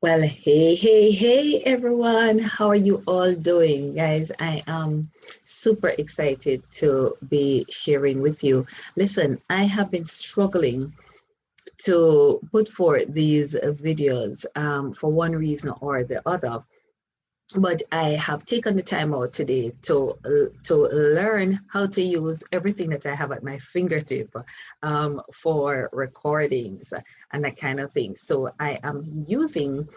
Well, hey, everyone. How are you all doing? Guys, I am super excited to be sharing with you. Listen, I have been struggling to put forth these videos for one reason or the other. But I have taken the time out today to learn how to use everything that I have at my fingertip for recordings and that kind of thing. So I am using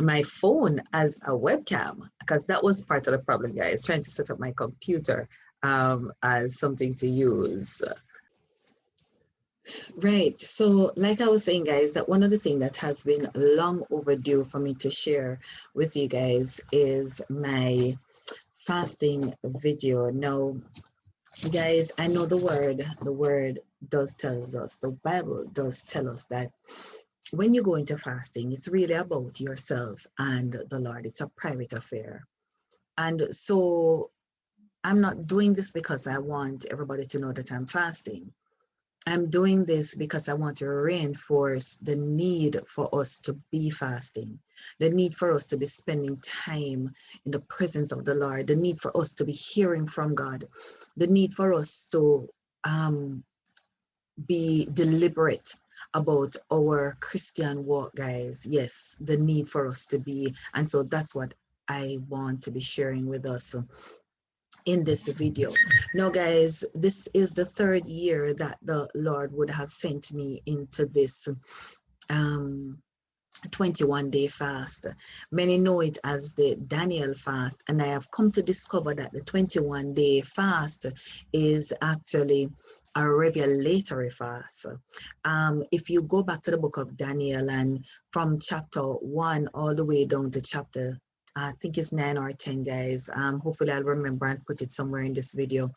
my phone as a webcam because that was part of the problem, guys, trying to set up my computer as something to use. Right. So, like I was saying, guys, that one of the things that has been long overdue for me to share with you guys is my fasting video. Now, guys, I know the word does tells us, the Bible does tell us that when you go into fasting, it's really about yourself and the Lord. It's a private affair. And so I'm not doing this because I want everybody to know that I'm fasting. I'm doing this because I want to reinforce the need for us to be fasting, the need for us to be spending time in the presence of the Lord, the need for us to be hearing from God, the need for us to be deliberate about our Christian walk, guys. Yes, the need for us to be. And so that's what I want to be sharing with us in this video. Now, guys, this is the third year that the Lord would have sent me into this um 21-day fast. Many know it as the Daniel fast, and I have come to discover that the 21-day fast is actually a revelatory fast. If you go back to the book of Daniel and from chapter 1 all the way down to chapter I think it's 9 or 10, guys. Hopefully I'll remember and put it somewhere in this video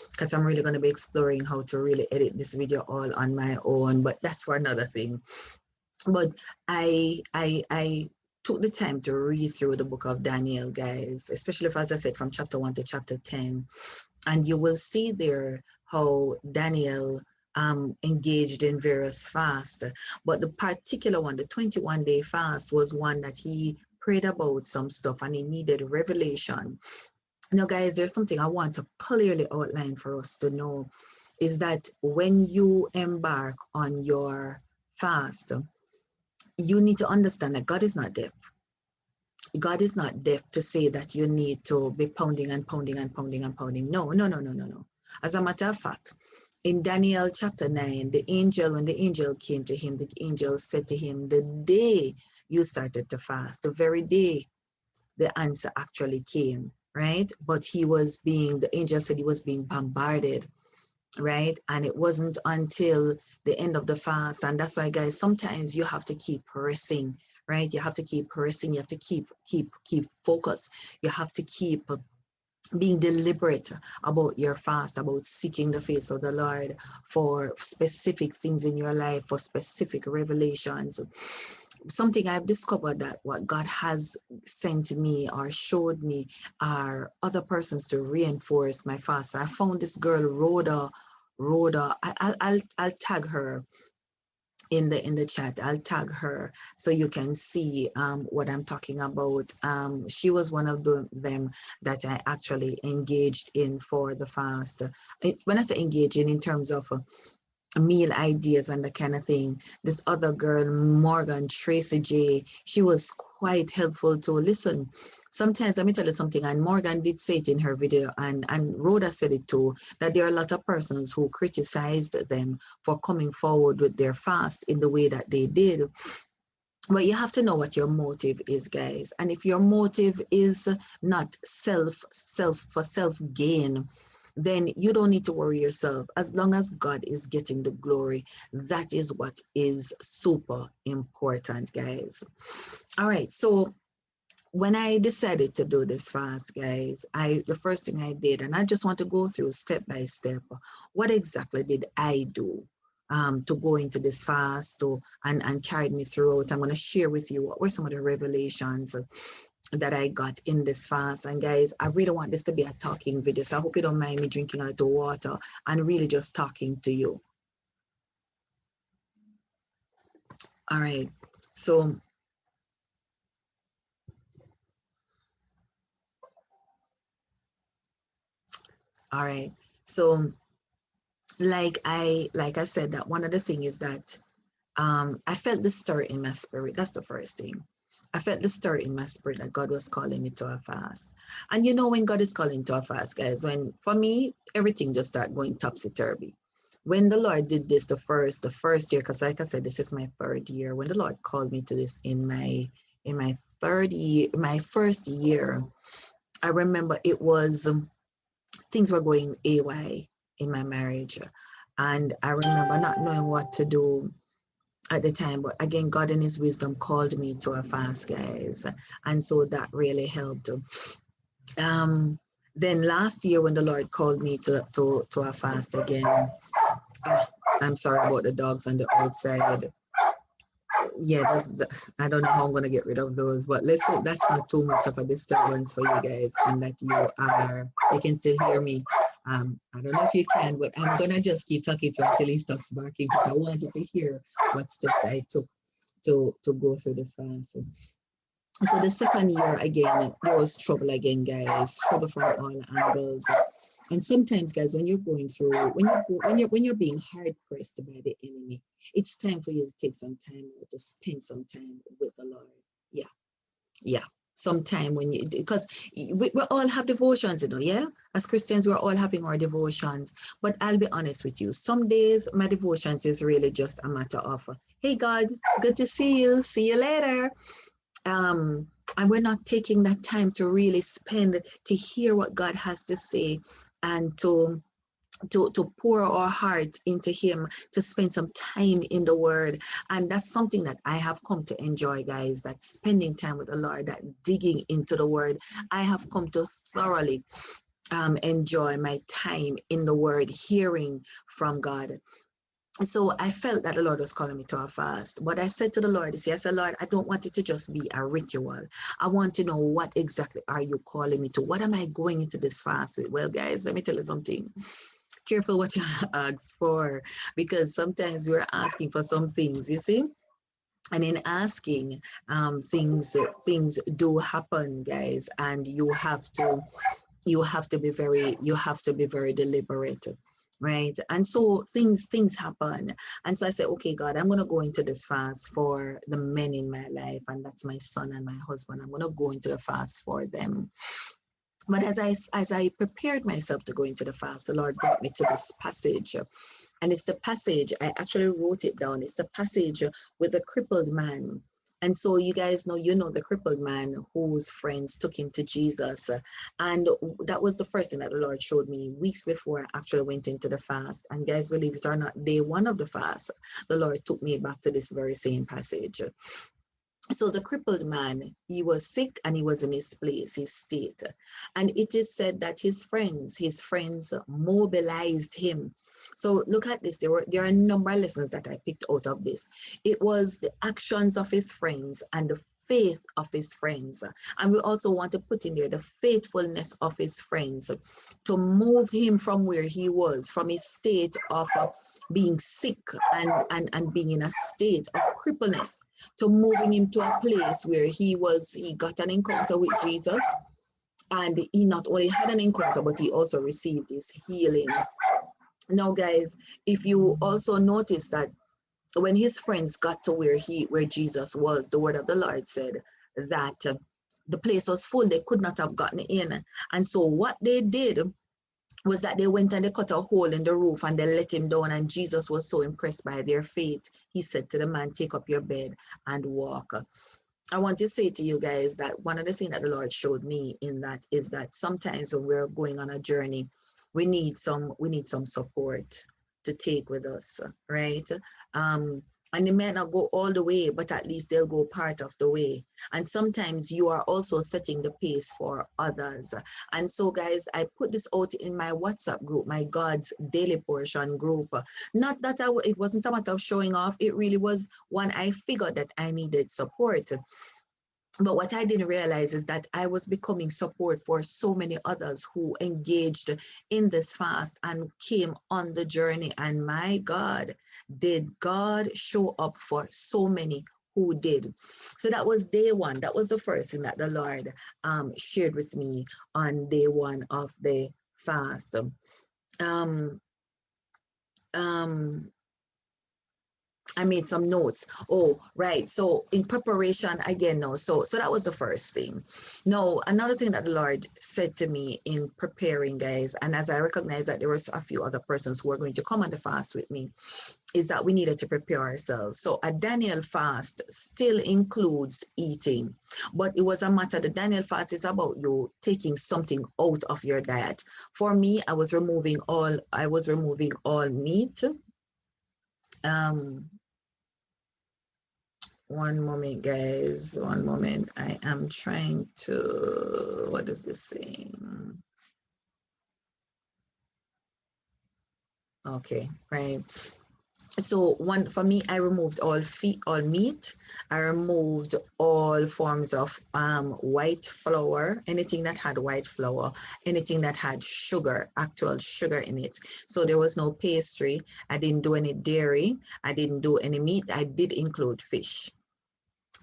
because I'm really going to be exploring how to really edit this video all on my own, but that's for another thing. But I took the time to read through the book of Daniel, guys, especially if, as I said, from chapter 1 to chapter 10. And you will see there how Daniel engaged in various fasts. But the particular one, the 21-day fast, was one that he prayed about some stuff and he needed revelation. Now, guys, there's something I want to clearly outline for us to know is that when you embark on your fast, you need to understand that God is not deaf. God is not deaf to say that you need to be pounding and pounding and pounding and pounding. No, no, no, no, no, no. As a matter of fact, in Daniel chapter 9, when the angel came to him, the angel said to him, the day you started to fast, the very day the answer actually came, right? But the angel said he was being bombarded, right? And it wasn't until the end of the fast. And that's why, guys, sometimes you have to keep pressing, right? You have to keep pressing. You have to keep focus. You have to keep being deliberate about your fast, about seeking the face of the Lord for specific things in your life, for specific revelations. Something I've discovered that what God has sent me or showed me are other persons to reinforce my fast. I found this girl, Rhoda. I'll tag her in the chat. I'll tag her so you can see what I'm talking about. She was one of them that I actually engaged in for the fast. When I say engaging in terms of meal ideas and that kind of thing. This other girl, Morgan Tracy J, she was quite helpful to listen. Sometimes, let me tell you something, and Morgan did say it in her video, and Rhoda said it too, that there are a lot of persons who criticized them for coming forward with their fast in the way that they did. But you have to know what your motive is, guys. And if your motive is not self gain, then you don't need to worry yourself. As long as God is getting the glory, that is what is super important, guys. All right, so when I decided to do this fast, guys, the first thing I did, and I just want to go through step by step, what exactly did I do to go into this fast and carried me throughout. I'm going to share with you what were some of the revelations that I got in this fast. And guys, I really want this to be a talking video, so I hope you don't mind me drinking a little water and really just talking to you. All right, so All right. So like I said, that one of the thing is that I felt the stir in my spirit. That's the first thing. I felt the stir in my spirit that God was calling me to a fast. And you know, when God is calling to a fast, guys, when for me, everything just started going topsy-turvy. When the Lord did this the first year, because like I said, this is my third year. When the Lord called me to this in my third year, my first year, I remember it was things were going AY in my marriage. And I remember not knowing what to do at the time, but again, God in his wisdom called me to a fast, guys. And so that really helped. Um, then last year when the Lord called me to a fast again, ah, I'm sorry about the dogs on the outside. Yeah, I don't know how I'm gonna get rid of those, but let's hope that's not too much of a disturbance for you guys and that you can still hear me. I don't know if you can, but I'm gonna just keep talking to him until he stops barking because I wanted to hear what steps I took to go through this fast. So the second year again, there was trouble again, guys. Trouble from all angles. And sometimes, guys, when you're going through, when you're being hard pressed by the enemy, it's time for you to take some time to spend some time with the Lord. Yeah, yeah. Sometime when you, because we all have devotions, yeah. As Christians, we're all having our devotions. But I'll be honest with you, some days my devotions is really just a matter of, hey God, good to see you. See you later. um, and we're not taking that time to really spend to hear what God has to say and to pour our heart into him, to spend some time in the word. And that's something that I have come to enjoy, guys, that spending time with the Lord, that digging into the word. I have come to thoroughly enjoy my time in the word, hearing from God. So I felt that the Lord was calling me to a fast. But I said to the Lord, I said, Lord, I don't want it to just be a ritual. I want to know, what exactly are you calling me to? What am I going into this fast with? Well, guys, let me tell you something. Careful what you ask for, because sometimes we're asking for some things, you see? And in asking, things do happen, guys, and you have to be very deliberate, right? And so things happen. And so I said, okay, God, I'm going to go into this fast for the men in my life, and that's my son and my husband. I'm going to go into the fast for them. But as I prepared myself to go into the fast, the Lord brought me to this passage. And it's the passage, I actually wrote it down. It's the passage with the crippled man. And so you guys know, the crippled man whose friends took him to Jesus. And that was the first thing that the Lord showed me weeks before I actually went into the fast. And guys, believe it or not, day one of the fast, the Lord took me back to this very same passage. So the crippled man, he was sick and he was in his place, his state. And it is said that his friends mobilized him. So look at this. There are a number of lessons that I picked out of this. It was the actions of his friends and the faith of his friends. And we also want to put in there the faithfulness of his friends to move him from where he was, from his state of being sick and being in a state of crippleness, to moving him to a place where he got an encounter with Jesus. And he not only had an encounter, but he also received his healing. Now, guys, if you also notice that when his friends got to where Jesus was, the word of the Lord said that the place was full, they could not have gotten in. And so what they did was that they went and they cut a hole in the roof and they let him down. And Jesus was so impressed by their faith. He said to the man, take up your bed and walk. I want to say to you guys that one of the things that the Lord showed me in that is that sometimes when we're going on a journey, we need some support to take with us, right? And they may not go all the way, but at least they'll go part of the way. And sometimes you are also setting the pace for others. And so, guys, I put this out in my WhatsApp group, my God's Daily Portion group. Not that it wasn't a matter of showing off. It really was one I figured that I needed support. But what I didn't realize is that I was becoming support for so many others who engaged in this fast and came on the journey. And my God, did God show up for so many who did. So that was day one. That was the first thing that the Lord shared with me on day one of the fast. Um, um, I made some notes. Oh, right. So in preparation again, no. So that was the first thing. No, another thing that the Lord said to me in preparing, guys, and as I recognize that there was a few other persons who were going to come on the fast with me, is that we needed to prepare ourselves. So a Daniel fast still includes eating, but it was a matter. The Daniel fast is about you taking something out of your diet. For me, I was removing all meat. Um, One moment, guys. One moment. I am trying to, what is this saying? Okay, right. So one for me, I removed all meat. I removed all forms of white flour, anything that had white flour, anything that had sugar, actual sugar in it. So there was no pastry. I didn't do any dairy. I didn't do any meat. I did include fish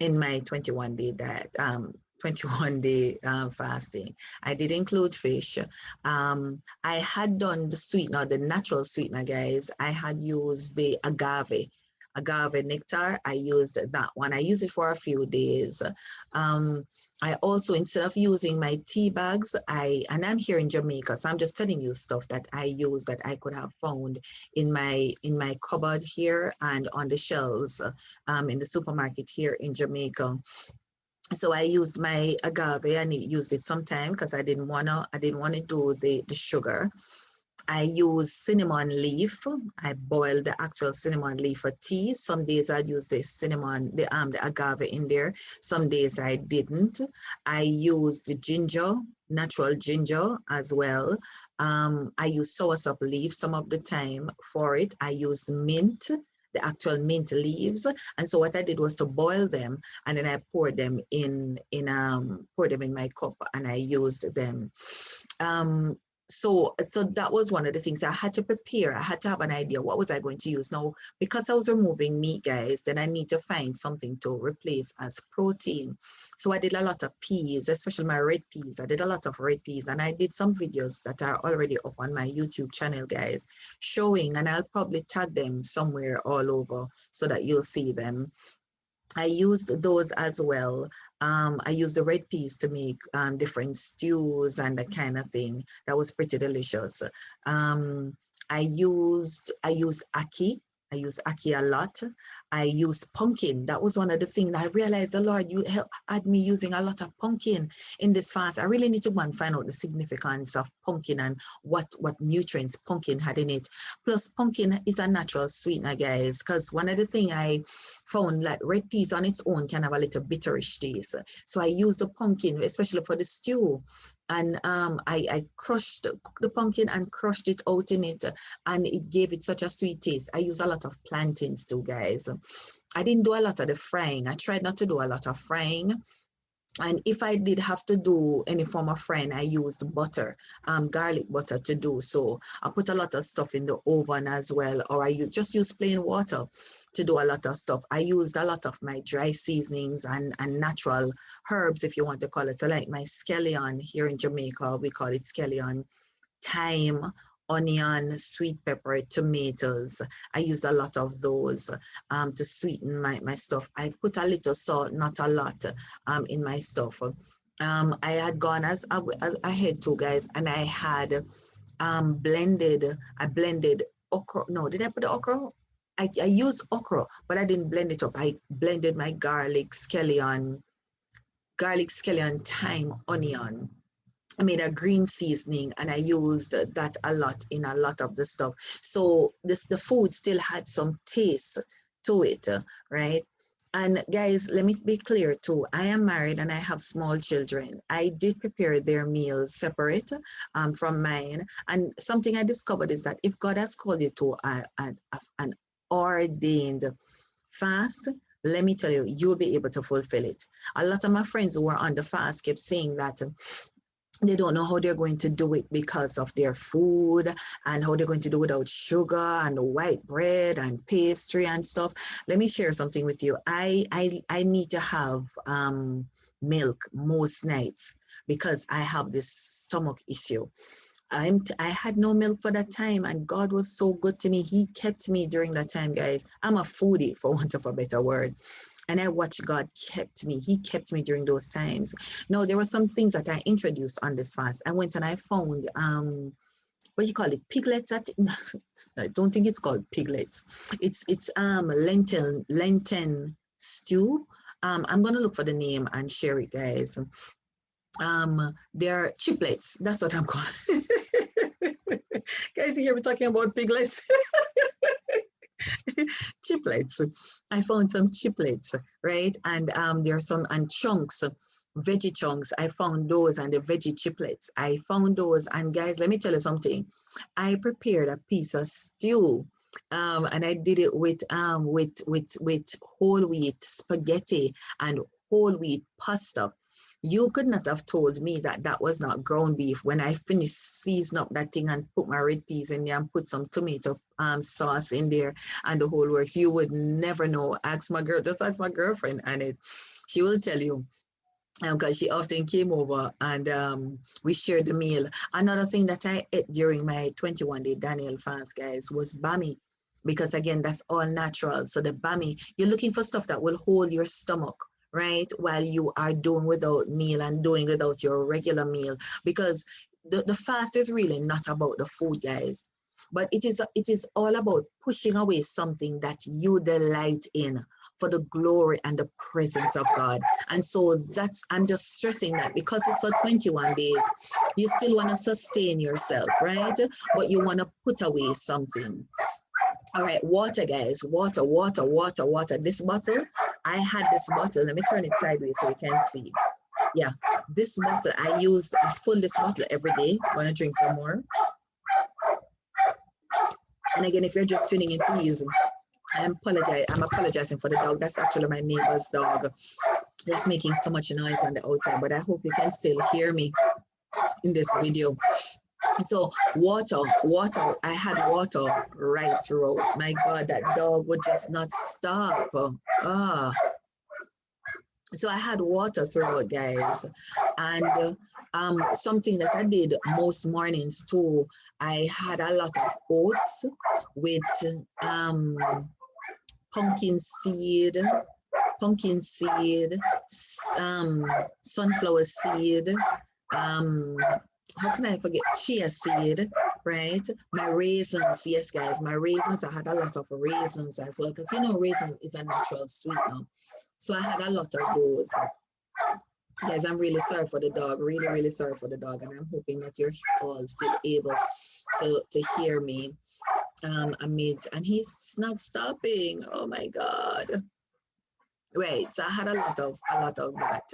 in my 21-day diet, 21-day fasting. I did include fish. I had done the sweetener, the natural sweetener, guys. I had used the agave nectar. I used that one. I used it for a few days. I also, instead of using my tea bags, and I'm here in Jamaica, so I'm just telling you stuff that I use that I could have found in my cupboard here and on the shelves in the supermarket here in Jamaica. So I used my agave and used it sometime because I didn't wanna do the sugar. I use cinnamon leaf. I boil the actual cinnamon leaf for tea. Some days I'd use the agave in there. Some days I didn't. I used the ginger, natural ginger as well. I use soursop leaf some of the time for it. I used mint, the actual mint leaves. And so what I did was to boil them, and then I pour them in my cup, and I used them. So that was one of the things I had to prepare. I had to have an idea, what was I going to use. Now, because I was removing meat, guys, then I need to find something to replace as protein. So I did a lot of peas, especially my red peas. I did a lot of red peas, and I did some videos that are already up on my YouTube channel, guys, showing, and I'll probably tag them somewhere all over so that you'll see them. I used those as well. I used the red peas to make different stews and that kind of thing. That was pretty delicious. Um, I used ackee. I use ackee a lot. I use pumpkin. That was one of the things I realized the Lord had me using a lot of pumpkin in this fast. I really need to go and find out the significance of pumpkin and what nutrients pumpkin had in it. Plus, pumpkin is a natural sweetener, guys, because one of the things I found, like red peas on its own can have a little bitterish taste. So I use the pumpkin, especially for the stew. And I crushed the pumpkin and crushed it out in it, and it gave it such a sweet taste. I use a lot of plantains too, guys. I didn't do a lot of the frying. I tried not to do a lot of frying. And if I did have to do any form of frying, I used butter, garlic butter to do so. I put a lot of stuff in the oven as well, or I just use plain water to do a lot of stuff. I used a lot of my dry seasonings and natural herbs, if you want to call it. So like my scallion here in Jamaica, we call it scallion, thyme, onion, sweet pepper, tomatoes. I used a lot of those to sweeten my stuff. I put a little salt, not a lot, in my stuff. I had gone as ahead too, guys, and I had I blended okra. No, did I put the okra? I used okra, but I didn't blend it up. I blended my garlic, scallion, thyme, onion. I made a green seasoning, and I used that a lot in a lot of the stuff. So the food still had some taste to it, right? And guys, let me be clear too. I am married and I have small children. I did prepare their meals separate from mine. And something I discovered is that if God has called you to an ordained fast, let me tell you, you'll be able to fulfill it. A lot of my friends who were on the fast kept saying that they don't know how they're going to do it because of their food, and how they're going to do without sugar and white bread and pastry and stuff. Let me share something with you. I need to have milk most nights because I have this stomach issue. I had no milk for that time, and God was so good to me. He kept me during that time, guys. I'm a foodie, for want of a better word. And I watched God kept me. He kept me during those times. No, there were some things that I introduced on this fast. I went and I found what do you call it? Piglets. I don't think it's called piglets. It's Lenten stew. I'm gonna look for the name and share it, guys. They're chiplets. That's what I'm called. Guys, you hear me talking about piglets? Chiplets. I found some chiplets, right? And there are some and chunks, veggie chunks. I found those and the veggie chiplets. I found those. And guys, let me tell you something. I prepared a piece of stew. And I did it with whole wheat spaghetti and whole wheat pasta. You could not have told me that that was not ground beef when I finished season up that thing and put my red peas in there and put some tomato sauce in there and the whole works. You would never know. Just ask my girlfriend, and she will tell you. Because she often came over and we shared the meal. Another thing that I ate during my 21-day Daniel fast, guys, was bami. Because again, that's all natural. So the bami, you're looking for stuff that will hold your stomach, right? While you are doing without meal and doing without your regular meal. Because the fast is really not about the food, guys. But it is all about pushing away something that you delight in for the glory and the presence of God. And so I'm just stressing that because it's for 21 days, you still want to sustain yourself, right? But you want to put away something. All right, water, guys, water, water, water, water. This bottle, I had this bottle. Let me turn it sideways so you can see. Yeah, this bottle, I used, I fill this bottle every day. I'm gonna drink some more. And again, if you're just tuning in, please, I'm apologizing for the dog. That's actually my neighbor's dog. That's making so much noise on the outside, but I hope you can still hear me in this video. So water, I had water right throughout. My God, that dog would just not stop. So I had water throughout, guys. And something that I did most mornings too, I had a lot of oats with pumpkin seed, sunflower seed, how can I forget? Chia seed, right? My raisins, yes, guys, my raisins. I had a lot of raisins as well, because raisins is a natural sweetener. So I had a lot of those. Guys, I'm really sorry for the dog, really, really sorry for the dog, and I'm hoping that you're all still able to hear me amidst, and he's not stopping. Oh my God. Right, so I had a lot of that.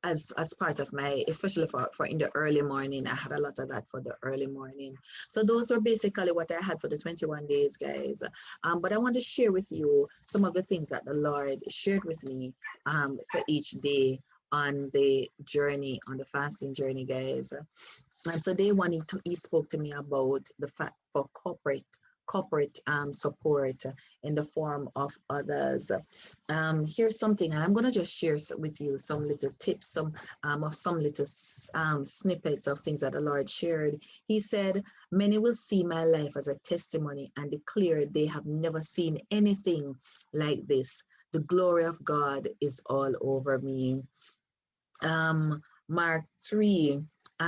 As part of my, especially for in the early morning, I had a lot of that for the early morning. So those were basically what I had for the 21 days, guys. But I want to share with you some of the things that the Lord shared with me for each day on the journey, on the fasting journey, guys. And so day one, he spoke to me about the fact for corporate support in the form of others. Here's something, and I'm going to just share with you some little tips, some little snippets of things that the Lord shared. He said, many will see my life as a testimony and declare they have never seen anything like this. The glory of God is all over me. Mark 3,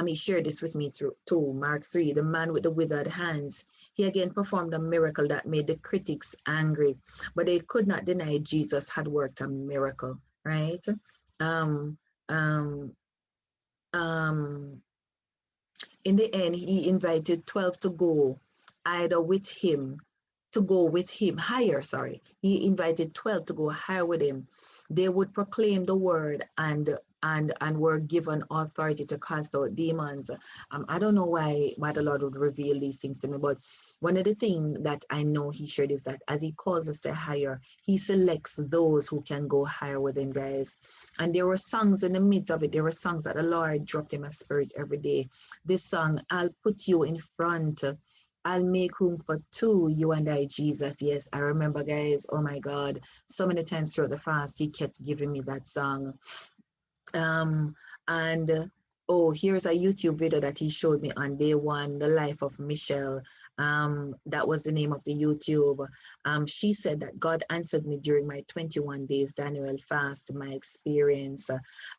he shared this with me too. Mark 3, the man with the withered hands. He again performed a miracle that made the critics angry, but they could not deny Jesus had worked a miracle, right? In the end, he invited 12 to go with him higher. He invited 12 to go higher with him. They would proclaim the word and were given authority to cast out demons. I don't know why the Lord would reveal these things to me, but one of the things that I know he shared is that as he calls us to higher, he selects those who can go higher with him, guys. And there were songs in the midst of it. There were songs that the Lord dropped in my spirit every day. This song, I'll put you in front. I'll make room for two, you and I, Jesus. Yes, I remember, guys. Oh my God. So many times throughout the fast, he kept giving me that song. And Oh, here's a YouTube video that he showed me on day one, The Life of Michelle. That was the name of the YouTube. She said that God answered me during my 21 days Daniel fast, my experience.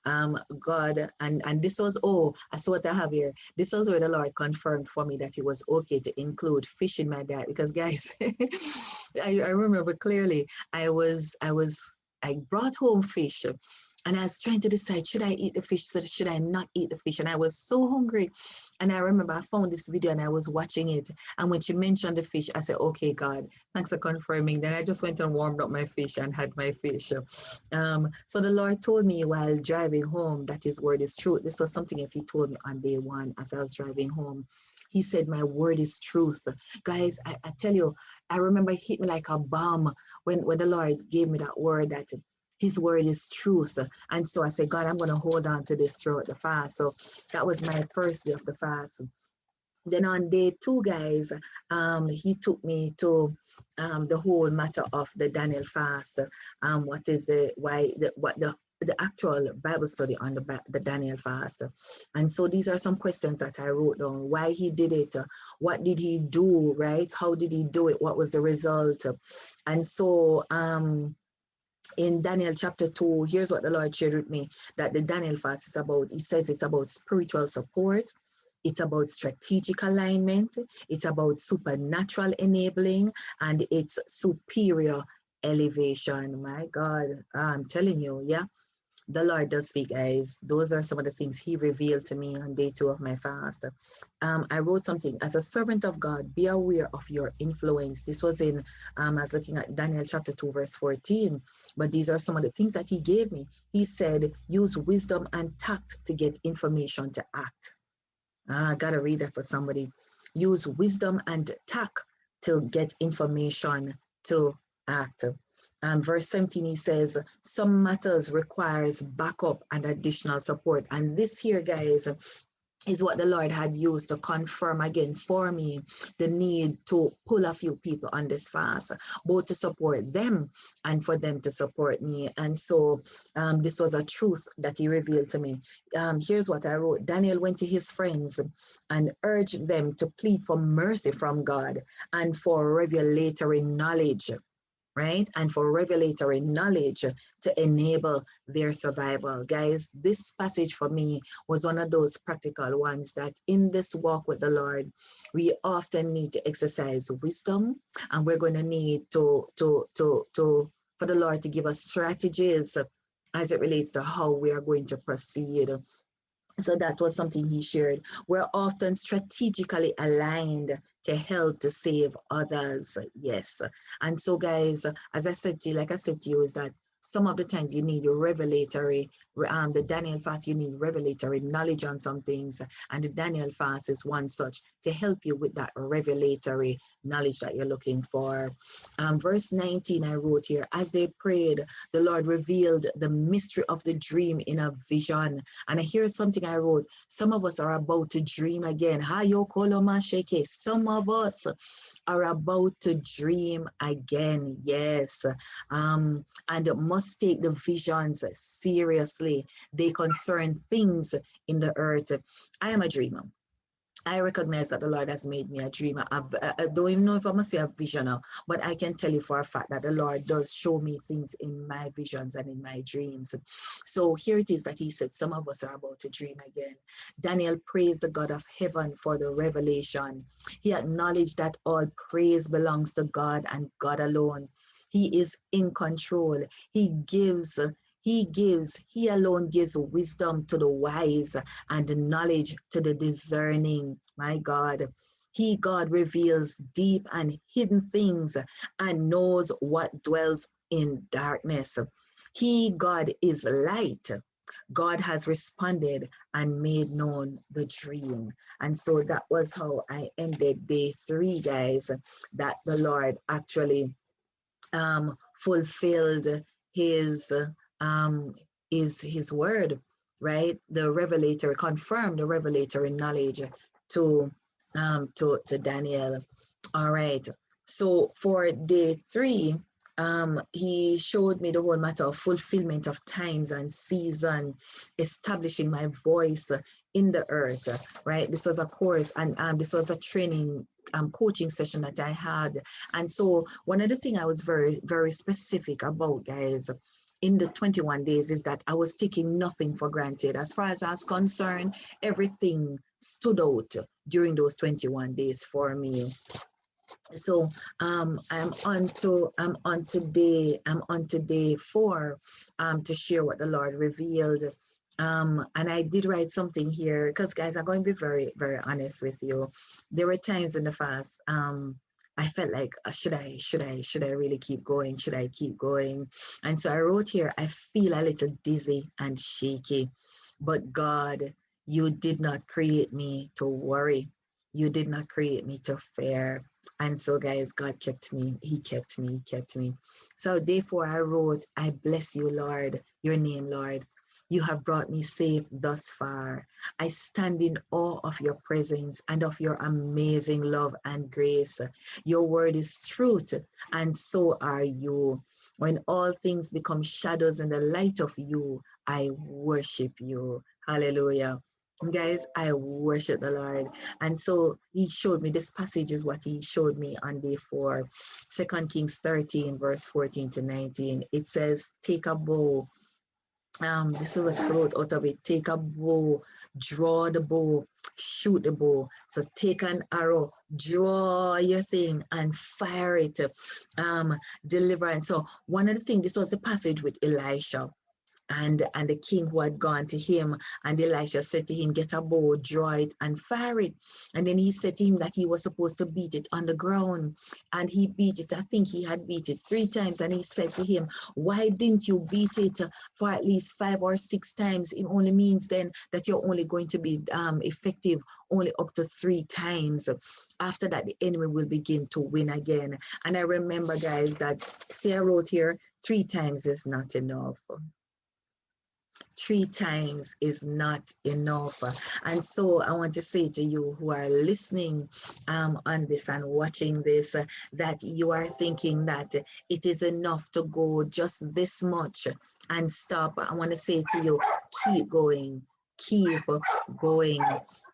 God, and this was, oh, I saw what I have here. This was where the Lord confirmed for me that it was okay to include fish in my diet. Because guys, I remember clearly, I brought home fish and I was trying to decide, should I eat the fish or should I not eat the fish? And I was so hungry. And I remember I found this video and I was watching it. And when she mentioned the fish, I said, okay, God, thanks for confirming. Then I just went and warmed up my fish and had my fish. So the Lord told me while driving home that his word is true. This was something else he told me on day one as I was driving home. He said, my word is truth. Guys, I tell you, I remember it hit me like a bomb when the Lord gave me that word, that his word is truth. And so I said, God, I'm going to hold on to this throughout the fast. So that was my first day of the fast. Then on day two, guys, he took me to the whole matter of the Daniel fast. What is the actual Bible study on the Daniel fast. And so these are some questions that I wrote down. Why he did it, what did he do, right? How did he do it? What was the result? And so in Daniel chapter 2, here's what the Lord shared with me that the Daniel fast is about. He says it's about spiritual support, it's about strategic alignment, it's about supernatural enabling, and it's superior elevation. My God, I'm telling you, yeah. The Lord does speak, guys. Those are some of the things he revealed to me on day 2 of my fast. I wrote something, as a servant of God, be aware of your influence. This was in, I was looking at Daniel chapter 2, verse 14. But these are some of the things that he gave me. He said, use wisdom and tact to get information to act. I got to read that for somebody. Use wisdom and tact to get information to act. Verse 17, he says, some matters requires backup and additional support. And this here, guys, is what the Lord had used to confirm again for me the need to pull a few people on this fast, both to support them and for them to support me. And so this was a truth that he revealed to me. Here's what I wrote. Daniel went to his friends and urged them to plead for mercy from God and for revelatory knowledge, right? And for revelatory knowledge to enable their survival. Guys, this passage for me was one of those practical ones that in this walk with the Lord, we often need to exercise wisdom, and we're going to need to for the Lord to give us strategies as it relates to how we are going to proceed. So that was something he shared. We're often strategically aligned to help to save others. Yes. And so, guys, as I said to you, like I said to you, is that some of the times you need your revelatory, the Daniel fast, you need revelatory knowledge on some things. And the Daniel fast is one such to help you with that revelatory knowledge that you're looking for. Verse 19, I wrote here, as they prayed, the Lord revealed the mystery of the dream in a vision. And here's something I wrote. Some of us are about to dream again. Some of us are about to dream again. Yes. And must take the visions seriously. They concern things in the earth. I am a dreamer. I recognize that the Lord has made me a dreamer. I don't even know if I'm going to say a visioner, but I can tell you for a fact that the Lord does show me things in my visions and in my dreams. So here it is that he said, some of us are about to dream again. Daniel praised the God of heaven for the revelation. He acknowledged that all praise belongs to God and God alone. He is in control. He alone gives wisdom to the wise and knowledge to the discerning. My God. God reveals deep and hidden things and knows what dwells in darkness. God is light. God has responded and made known the dream. And so that was how I ended day 3, guys, that the Lord actually fulfilled his word, right? The revelatory confirmed the revelatory knowledge to Daniel. All right. So for day 3, he showed me the whole matter of fulfillment of times and season, establishing my voice in the earth, right? This was a course, and this was a training coaching session that I had. And so one of the things I was very, very specific about, guys, in the 21 days is that I was taking nothing for granted. As far as I was concerned, everything stood out during those 21 days for me. So I'm on today 4 to share what the Lord revealed. And I did write something here because, guys, I'm going to be very, very honest with you. There were times in the fast I felt like should I really keep going? Should I keep going? And so I wrote here, I feel a little dizzy and shaky, but God, you did not create me to worry. You did not create me to fear. And so, guys, God kept me. He kept me. He kept me. So, therefore, I wrote, I bless you, Lord, your name, Lord. You have brought me safe thus far. I stand in awe of your presence and of your amazing love and grace. Your word is truth, and so are you. When all things become shadows in the light of you, I worship you. Hallelujah. Guys, I worship the Lord. And so he showed me, this passage is what he showed me on day 4. 2 Kings 13, verse 14 to 19. It says, take a bow. This is what I wrote out of it. Take a bow, draw the bow, shoot the bow. So take an arrow, draw your thing and fire it. Deliverance. So one of the things, this was the passage with Elisha and the king who had gone to him, and Elisha said to him, get a bow, draw it and fire it. And then he said to him that he was supposed to beat it on the ground, and he beat it. I think he had beat it 3 times, and he said to him, why didn't you beat it for at least 5 or 6 times? It only means then that you're only going to be effective only up to 3 times. After that, the enemy will begin to win again. And I remember, guys, that, see, I wrote here, 3 times is not enough. 3 times is not enough. And so I want to say to you who are listening on this and watching this, that you are thinking that it is enough to go just this much and stop. I want to say to you, keep going. Keep going.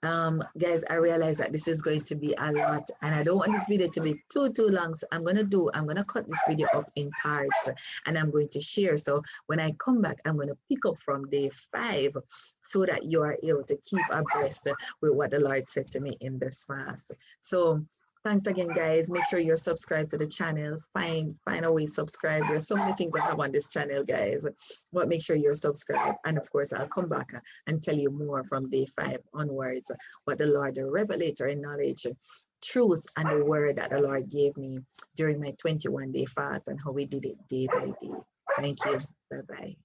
Guys, I realize that this is going to be a lot, and I don't want this video to be too long. So I'm gonna cut this video up in parts, and I'm going to share. So when I come back, I'm going to pick up from day 5 so that you are able to keep abreast with what the Lord said to me in this fast. So thanks again, guys. Make sure you're subscribed to the channel. Find a way to subscribe. There's so many things I have on this channel, guys. But make sure you're subscribed. And of course, I'll come back and tell you more from day 5 onwards what the Lord, the revelator in knowledge, truth, and the word that the Lord gave me during my 21-day fast and how we did it day by day. Thank you. Bye-bye.